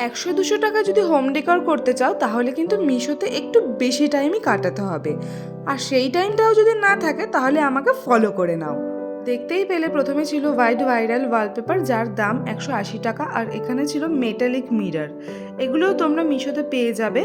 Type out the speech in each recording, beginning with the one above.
100-200 টাকা যদি home decor করতে চাও তাহলে কিন্তু মিশোতে একটু বেশি টাইমই কাটাতে হবে, আর সেই টাইমটাও যদি না থাকে তাহলে আমাকে ফলো করে নাও। দেখতেই পেলে প্রথমে ছিল হোয়াইট ভাইরাল ওয়ালপেপার, যার দাম 180 টাকা, আর এখানে ছিল মেটালিক মিরর। এগুলোও তোমরা মিশোতে পেয়ে যাবে,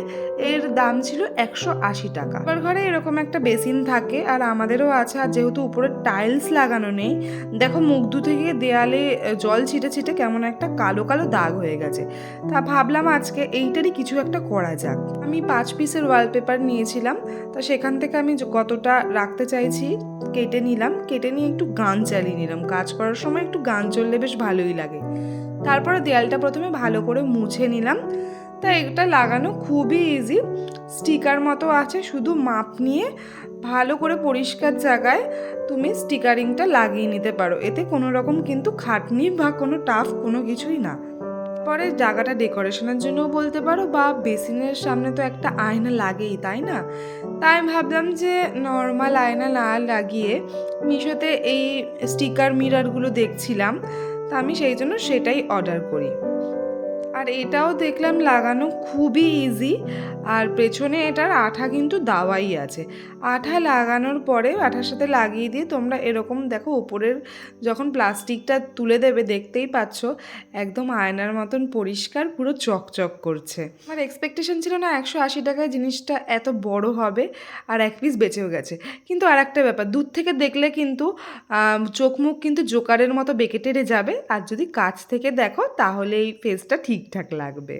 এর দাম ছিল 180 টাকা। আমার ঘরে এরকম একটা বেসিন থাকে, আর আমাদেরও আছে, আর যেহেতু উপরে টাইলস লাগানো নেই, দেখো মুখ ধুতে গিয়ে দেয়ালে জল ছিটে ছিটে কেমন একটা কালো কালো দাগ হয়ে গেছে। তা ভাবলাম আজকে এইটারই কিছু একটা করা যাক। আমি 5 পিসের ওয়ালপেপার নিয়েছিলাম, তা সেখান থেকে আমি কতটা রাখতে চাইছি কেটে নিলাম, কেটে নিয়ে একটু গান চালিয়ে নিলাম। কাজ করার সময় একটু গান চললে বেশ ভালোই লাগে। তারপরে দেয়ালটা প্রথমে ভালো করে মুছে নিলাম। তা এটা লাগানো খুবই ইজি, স্টিকার মতো আছে, শুধু মাপ নিয়ে ভালো করে পরিষ্কার জায়গায় তুমি স্টিকারিংটা লাগিয়ে নিতে পারো। এতে কোনো রকম কিন্তু খাটনি বা কোনো টাফ কোনো কিছুই না। পরে জায়গাটা ডেকোরেশনের জন্যও বলতে পারো, বা বেসিনের সামনে তো একটা আয়না লাগেই, তাই না? তাই আমি ভাবলাম যে নর্মাল আয়না না লাগিয়ে মিশোতে এই স্টিকার মিররগুলো দেখছিলাম, তা আমি সেই জন্য সেটাই অর্ডার করি। আর এটাও দেখলাম লাগানো খুবই ইজি, আর পেছনে এটার আঠা কিন্তু দেওয়াই আছে। আঠা লাগানোর পরে আঠার সাথে লাগিয়ে দিয়ে তোমরা এরকম দেখো, ওপরের যখন প্লাস্টিকটা তুলে দেবে দেখতেই পাচ্ছ একদম আয়নার মতন পরিষ্কার, পুরো চকচক করছে। আমার এক্সপেকটেশন ছিল না 180 টাকায় জিনিসটা এত বড় হবে, আর এক পিস বেঁচেও গেছে। কিন্তু আর একটা ব্যাপার, দূর থেকে দেখলে কিন্তু চোখ মুখ কিন্তু জোকারের মতো বেঁকে টেরে যাবে, আর যদি কাছ থেকে দেখো তাহলে এই ফেসটা ঠিকঠাক লাগবে।